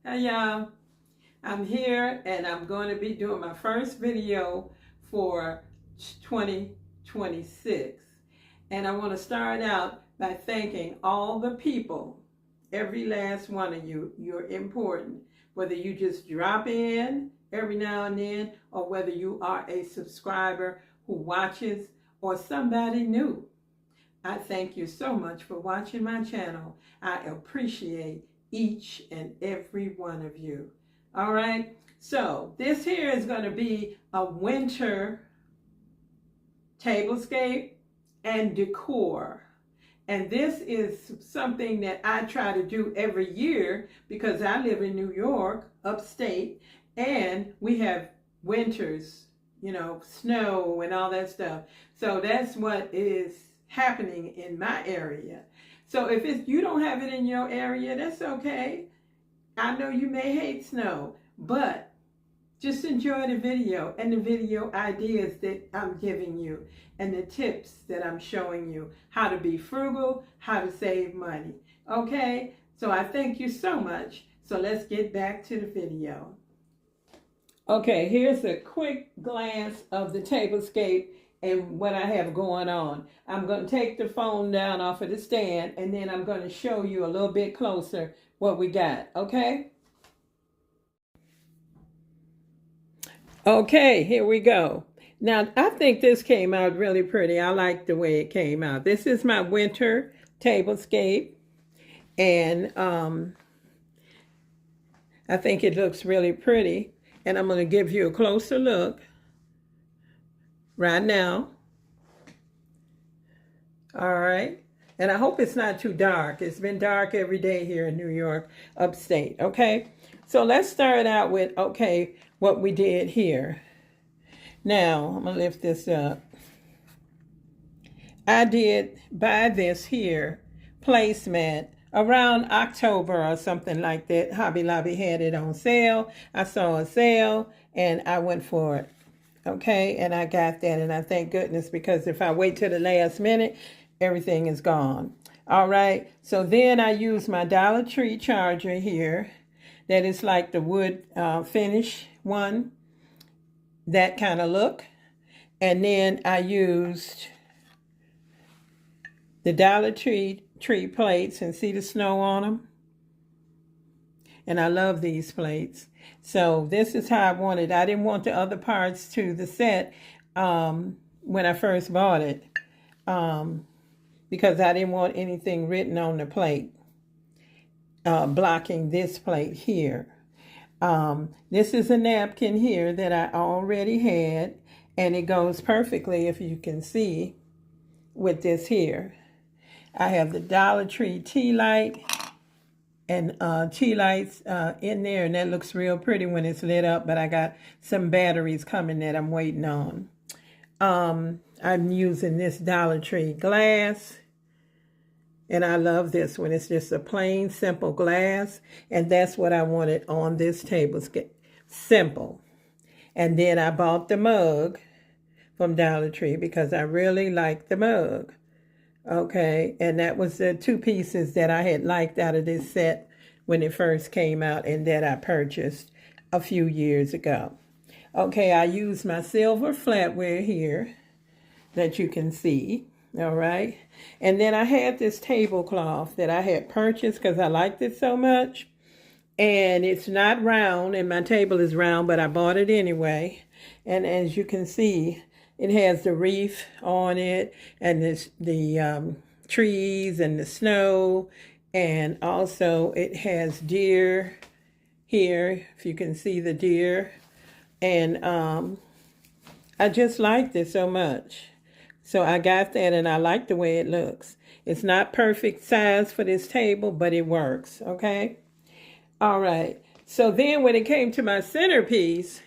Hey y'all, I'm here and I'm going to be doing my first video for 2026. And I want to start out by thanking all the people, every last one of you. You're important. Whether you just drop in every now and then or whether you are a subscriber who watches or somebody new. I thank you so much for watching my channel. I appreciate each and every one of you. All right, so this here is going to be a winter tablescape and decor. And this is something that I try to do every year because I live in New York, upstate, and we have winters, snow and all that stuff. So that's what is happening in my area. So if you don't have it in your area, that's okay. I know you may hate snow, but just enjoy the video and the video ideas that I'm giving you and the tips that I'm showing you, how to be frugal, how to save money. Okay, so I thank you so much. So let's get back to the video. Okay, here's a quick glance of the tablescape and what I have going on. I'm going to take the phone down off of the stand and then I'm going to show you a little bit closer what we got, okay? Okay, here we go. Now, I think this came out really pretty. I like the way it came out. This is my winter tablescape, and I think it looks really pretty. And I'm going to give you a closer look right now. All right. And I hope it's not too dark. It's been dark every day here in New York, upstate. Okay. So let's start out with, okay, what we did here. Now, I'm going to lift this up. I did buy this here placemat around October or something like that. Hobby Lobby had it on sale. I saw a sale and I went for it. Okay, and I got that, and I thank goodness, because if I wait till the last minute, everything is gone. All right, so then I use my Dollar Tree charger here. That is like the wood finish one, that kind of look. And then I used the Dollar Tree plates, and see the snow on them. And I love these plates. So this is how I wanted. I didn't want the other parts to the set when I first bought it, because I didn't want anything written on the plate blocking this plate here. This is a napkin here that I already had, and it goes perfectly, if you can see, with this here. I have the Dollar Tree tea light and tea lights in there, and that looks real pretty when it's lit up, but I got some batteries coming that I'm waiting on. I'm using this Dollar Tree glass, and I love this one. It's just a plain, simple glass, and that's what I wanted on this table. Simple. And then I bought the mug from Dollar Tree because I really like the mug. Okay, and that was the two pieces that I had liked out of this set when it first came out, and that I purchased a few years ago. Okay, I used my silver flatware here that you can see. All right, and then I had this tablecloth that I had purchased because I liked it so much, and it's not round, and my table is round, but I bought it anyway. And as you can see, it has the wreath on it, and the trees and the snow, and also it has deer here, if you can see the deer. And I just liked it so much. So I got that, and I like the way it looks. It's not perfect size for this table, but it works, okay? All right. So then when it came to my centerpiece,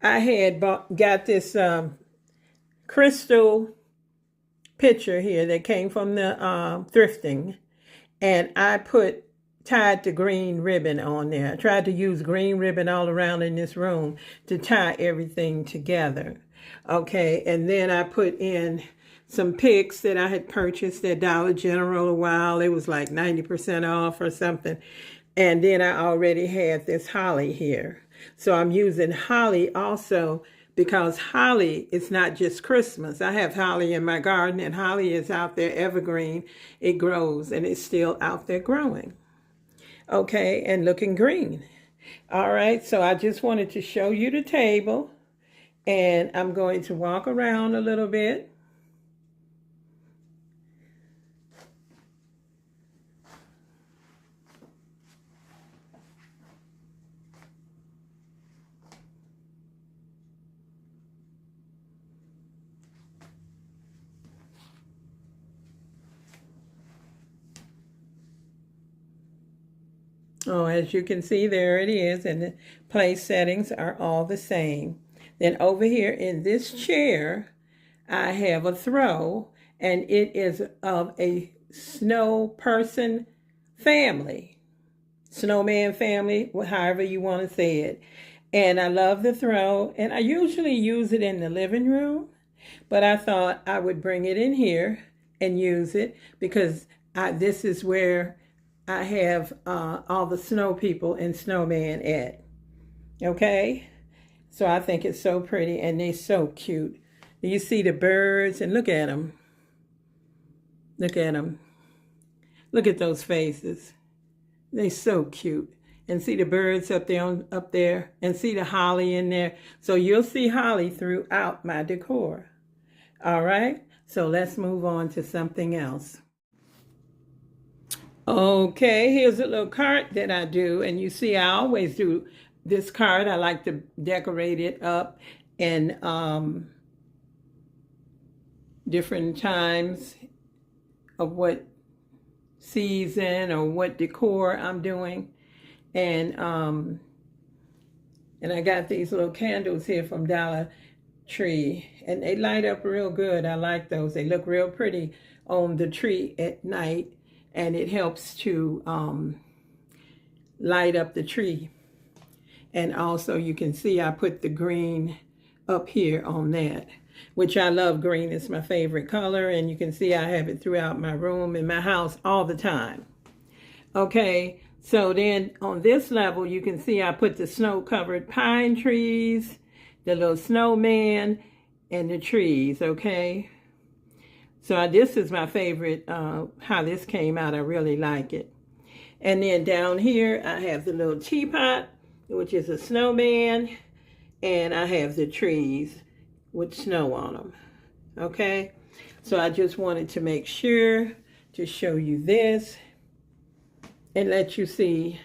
I had got this crystal pitcher here that came from the thrifting, and I tied the green ribbon on there. I tried to use green ribbon all around in this room to tie everything together. Okay, and then I put in some picks that I had purchased at Dollar General a while. It was like 90% off or something. And then I already had this holly here. So I'm using holly also because holly is not just Christmas. I have holly in my garden, and holly is out there evergreen. It grows and it's still out there growing. Okay, and looking green. All right, so I just wanted to show you the table, and I'm going to walk around a little bit. Oh, as you can see, there it is, and the place settings are all the same. Then over here in this chair, I have a throw, and it is of a snow person family, snowman family, however you want to say it. And I love the throw, and I usually use it in the living room, but I thought I would bring it in here and use it because this is where I have all the snow people and snowman at. Okay? So I think it's so pretty, and they're so cute. You see the birds, and look at them. Look at them. Look at those faces. They're so cute. And see the birds up there, and see the holly in there. So you'll see holly throughout my decor. All right? So let's move on to something else. Okay, here's a little cart that I do, and you see I always do this cart. I like to decorate it up in different times of what season or what decor I'm doing. And I got these little candles here from Dollar Tree, and they light up real good. I like those. They look real pretty on the tree at night. And it helps to light up the tree. And also you can see I put the green up here on that, which I love. Green is my favorite color, and you can see I have it throughout my room and my house all the time. Okay, so then on this level you can see I put the snow-covered pine trees, the little snowman, and the trees, okay? So this is my favorite, how this came out. I really like it. And then down here, I have the little teapot, which is a snowman. And I have the trees with snow on them. Okay? So I just wanted to make sure to show you this and let you see.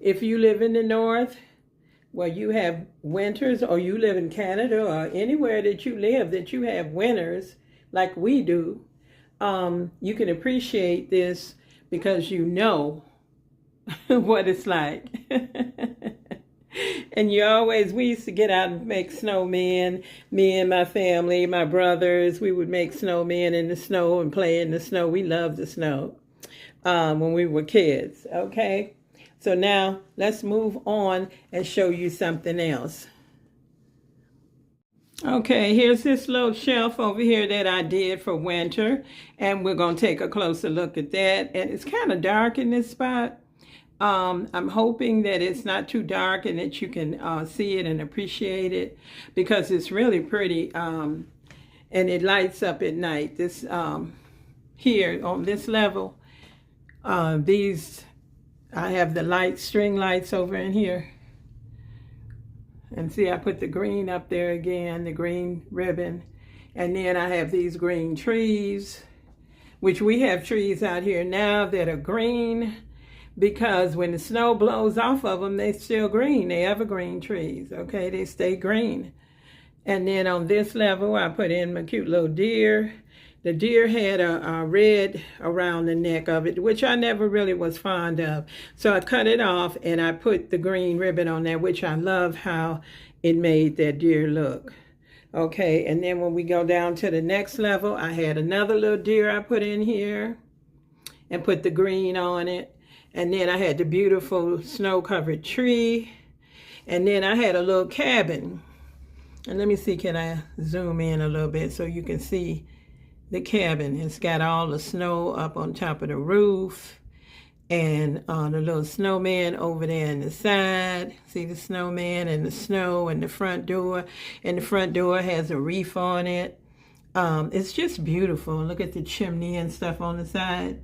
If you live in the north, where you have winters, or you live in Canada, or anywhere that you live that you have winters, like we do, you can appreciate this because you know what it's like. And we used to get out and make snowmen. Me and my family, my brothers, we would make snowmen in the snow and play in the snow. We loved the snow when we were kids, okay? So now let's move on and show you something else. Okay, here's this little shelf over here that I did for winter, and we're going to take a closer look at that. And it's kind of dark in this spot. I'm hoping that it's not too dark and that you can see it and appreciate it, because it's really pretty, and it lights up at night. This here on this level, I have the string lights over in here. And see, I put the green up there again, the green ribbon. And then I have these green trees, which we have trees out here now that are green, because when the snow blows off of them, they're still green. They're evergreen trees, okay? They stay green. And then on this level, I put in my cute little deer. The deer had a red around the neck of it, which I never really was fond of. So I cut it off and I put the green ribbon on there, which I love how it made that deer look. Okay, and then when we go down to the next level, I had another little deer I put in here and put the green on it. And then I had the beautiful snow-covered tree. And then I had a little cabin. And let me see, can I zoom in a little bit so you can see the cabin? It's got all the snow up on top of the roof. And the little snowman over there in the side. See the snowman and the snow and the front door. And the front door has a wreath on it. It's just beautiful. Look at the chimney and stuff on the side.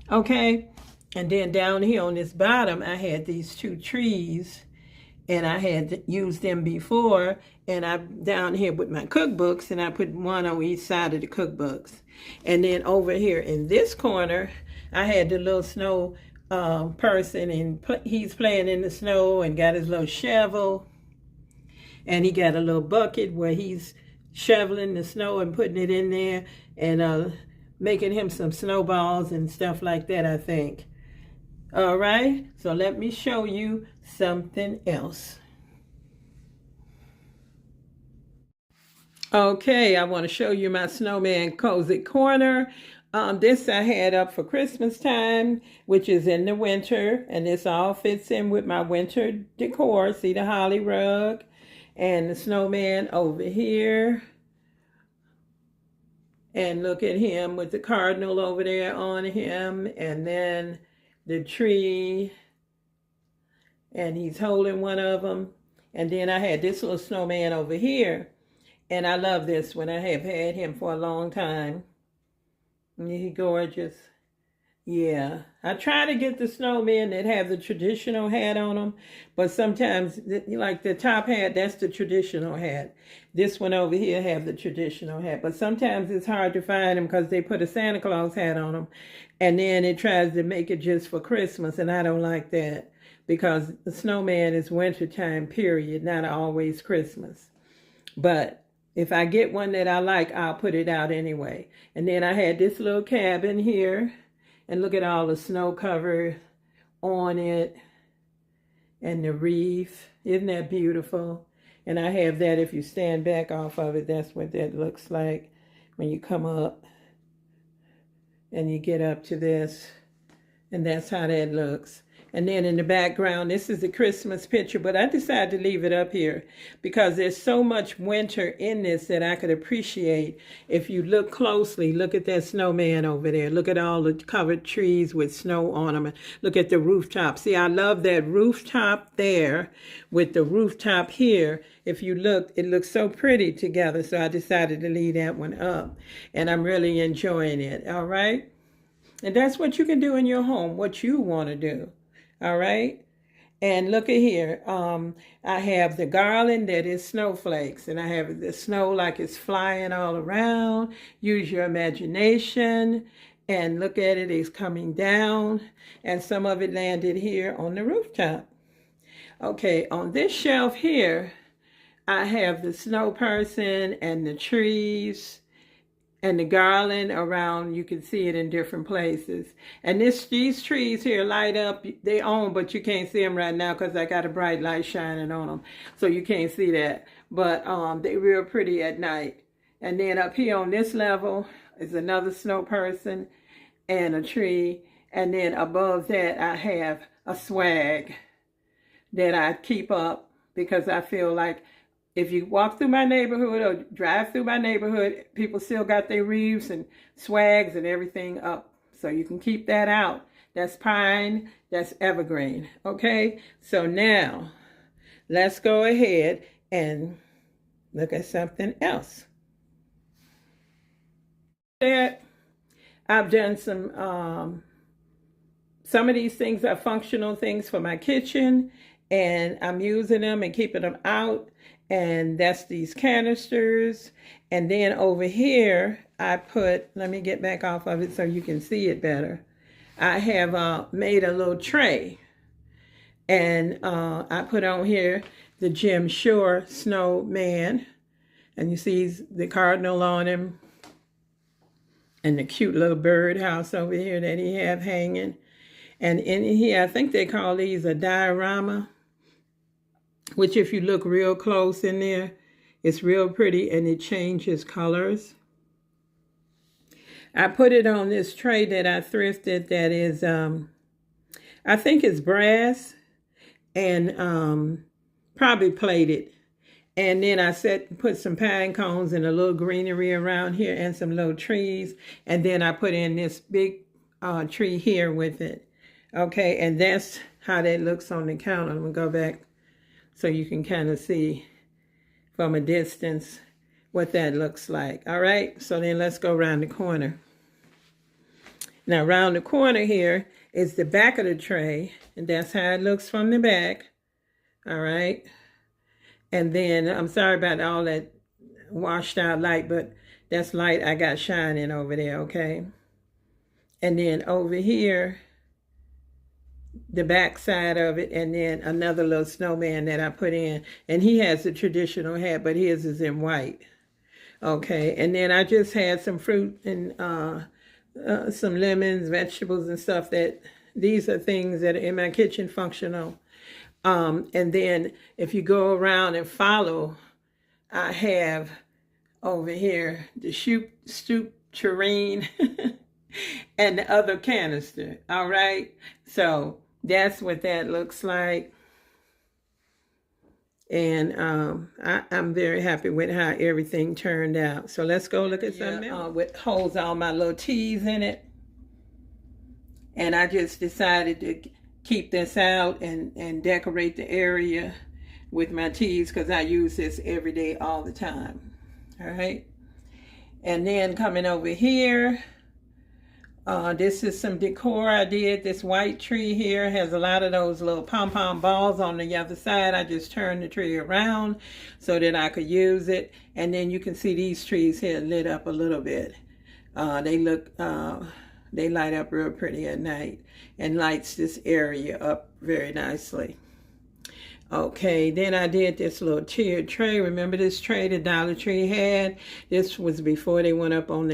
Okay. And then down here on this bottom, I had these two trees. And I had used them before. And I'm down here with my cookbooks. And I put one on each side of the cookbooks. And then over here in this corner, I had the little snow person, and he's playing in the snow and got his little shovel. And he got a little bucket where he's shoveling the snow and putting it in there and making him some snowballs and stuff like that, I think. All right, so let me show you something else. Okay, I want to show you my snowman cozy corner. This I had up for Christmas time, which is in the winter, and this all fits in with my winter decor. See the holly rug and the snowman over here. And look at him with the cardinal over there on him, and then the tree, and he's holding one of them. And then I had this little snowman over here, and I love this one. I have had him for a long time. He's gorgeous. Yeah, I try to get the snowmen that have the traditional hat on them, but sometimes, like the top hat, that's the traditional hat. This one over here have the traditional hat, but sometimes it's hard to find them because they put a Santa Claus hat on them, and then it tries to make it just for Christmas, and I don't like that because the snowman is wintertime, period, not always Christmas. But if I get one that I like, I'll put it out anyway. And then I had this little cabin here. And look at all the snow cover on it. And the wreath. Isn't that beautiful? And I have that, if you stand back off of it, that's what that looks like when you come up. And you get up to this. And that's how that looks. And then in the background, this is the Christmas picture, but I decided to leave it up here because there's so much winter in this that I could appreciate. If you look closely, look at that snowman over there. Look at all the covered trees with snow on them. Look at the rooftop. See, I love that rooftop there with the rooftop here. If you look, it looks so pretty together, so I decided to leave that one up. And I'm really enjoying it, all right? And that's what you can do in your home, what you want to do. All right. And look at here. I have the garland that is snowflakes, and I have the snow like it's flying all around. Use your imagination and look at it. It's coming down, and some of it landed here on the rooftop. Okay, on this shelf here, I have the snow person and the trees and the garland around. You can see it in different places. And these trees here light up. They on, but you can't see them right now because I got a bright light shining on them. So you can't see that. But they're real pretty at night. And then up here on this level is another snow person and a tree. And then above that, I have a swag that I keep up because I feel like if you walk through my neighborhood or drive through my neighborhood, people still got their wreaths and swags and everything up. So you can keep that out. That's pine, that's evergreen. Okay, so now let's go ahead and look at something else. I've done some of these things are functional things for my kitchen, and I'm using them and keeping them out. And that's these canisters. And then over here, I put, let me get back off of it so you can see it better. I have made a little tray. And I put on here the Jim Shore snowman. And you see the cardinal on him. And the cute little birdhouse over here that he have hanging. And in here, I think they call these a diorama, which if you look real close in there, it's real pretty and it changes colors. I put it on this tray that I thrifted that is, I think it's brass and probably plated. And then I put some pine cones and a little greenery around here and some little trees. And then I put in this big tree here with it. Okay, and that's how that looks on the counter. I'm going to go back so you can kind of see from a distance what that looks like. All right, so then let's go around the corner. Now, around the corner here is the back of the tray, and that's how it looks from the back. All right. And then, I'm sorry about all that washed out light, but that's light I got shining over there, okay? And then over here, the back side of it, and then another little snowman that I put in. And he has the traditional hat, but his is in white. Okay, and then I just had some fruit and some lemons, vegetables and stuff that, these are things that are in my kitchen functional. And then if you go around and follow, I have over here the stoop tureen and the other canister. All right. So that's what that looks like. And I'm very happy with how everything turned out. So let's go look at something else. With holds all my little teas in it. And I just decided to keep this out and decorate the area with my teas because I use this every day all the time. All right. And then coming over here, this is some decor I did. This white tree here has a lot of those little pom-pom balls on the other side. I just turned the tree around so that I could use it. And then you can see these trees here lit up a little bit. They light up real pretty at night and lights this area up very nicely. Okay, then I did this little tiered tray. Remember this tray the Dollar Tree had? This was before they went up on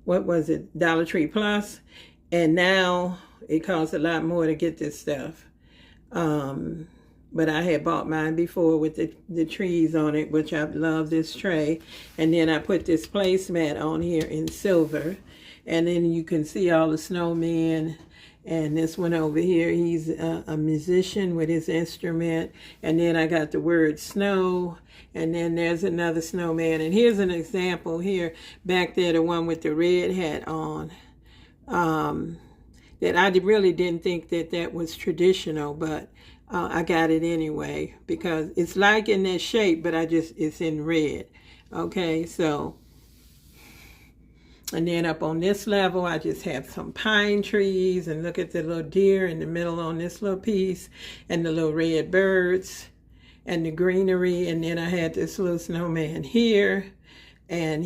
what was it, Dollar Tree Plus, and now it costs a lot more to get this stuff. But I had bought mine before with the trees on it, which I love this tray. And then I put this placemat on here in silver, and then you can see all the snowmen. And this one over here, he's a musician with his instrument. And then I got the word snow. And then there's another snowman. And here's an example here. Back there, the one with the red hat on. That I really didn't think that was traditional. But I got it anyway. Because it's like in that shape, but it's in red. Okay, so... And then up on this level, I just have some pine trees, and look at the little deer in the middle on this little piece, and the little red birds, and the greenery. And then I had this little snowman here, and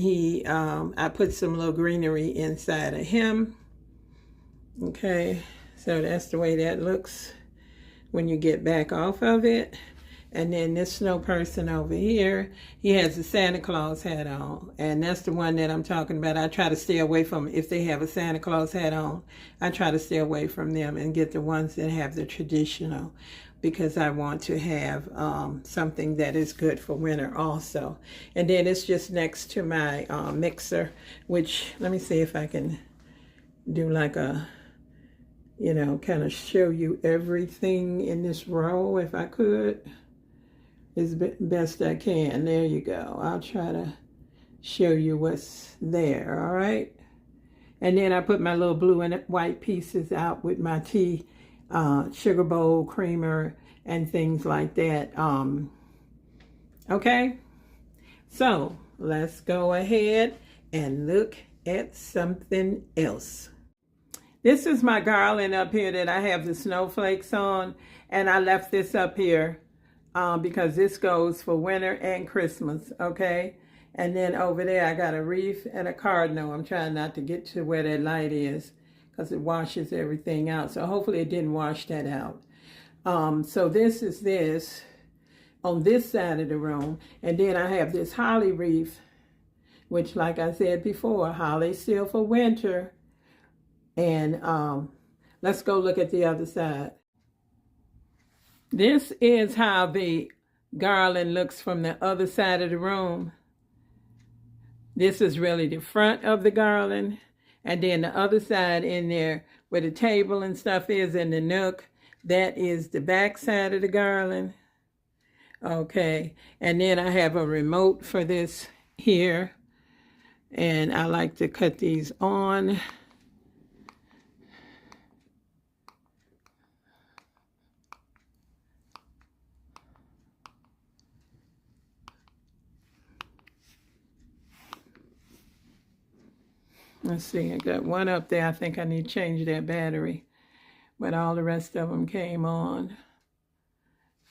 I put some little greenery inside of him. Okay, so that's the way that looks when you get back off of it. And then this snow person over here, he has a Santa Claus hat on. And that's the one that I'm talking about. I try to stay away from, if they have a Santa Claus hat on, I try to stay away from them and get the ones that have the traditional, because I want to have something that is good for winter also. And then it's just next to my mixer, which, let me see if I can do like a, kind of show you everything in this row if I could. As best I can. There you go. I'll try to show you what's there, all right? And then I put my little blue and white pieces out with my tea, sugar bowl, creamer, and things like that. Okay? So, let's go ahead and look at something else. This is my garland up here that I have the snowflakes on, and I left this up here because this goes for winter and Christmas, okay? And then over there, I got a wreath and a cardinal. I'm trying not to get to where that light is because it washes everything out. So hopefully it didn't wash that out. So this is this on this side of the room. And then I have this holly wreath, which, like I said before, holly's still for winter. And let's go look at the other side. This is how the garland looks from the other side of the room. This is really the front of the garland. And then the other side in there where the table and stuff is in the nook, that is the back side of the garland. Okay. And then I have a remote for this here. And I like to cut these on. Let's see, I got one up there. I think I need to change that battery, but all the rest of them came on.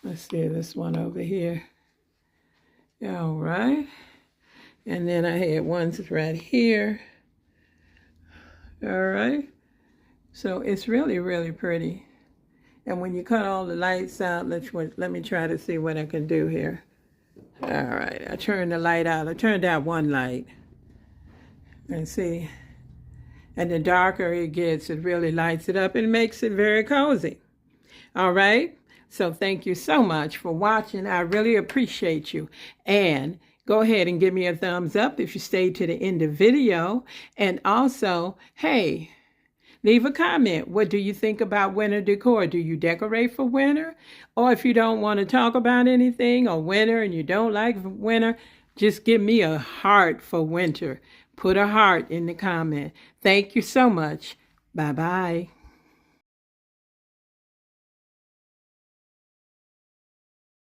Let's see this one over here. All right. And then I had ones right here. All right. So it's really, really pretty. And when you cut all the lights out, let me try to see what I can do here. All right, I turned the light out. I turned out one light. And see, and the darker it gets, it really lights it up and makes it very cozy. All right, so thank you so much for watching. I really appreciate you. And go ahead and give me a thumbs up if you stayed to the end of the video. And also, hey, leave a comment. What do you think about winter decor? Do you decorate for winter? Or if you don't want to talk about anything or winter and you don't like winter, just give me a heart for winter. Put a heart in the comment. Thank you so much. Bye-bye.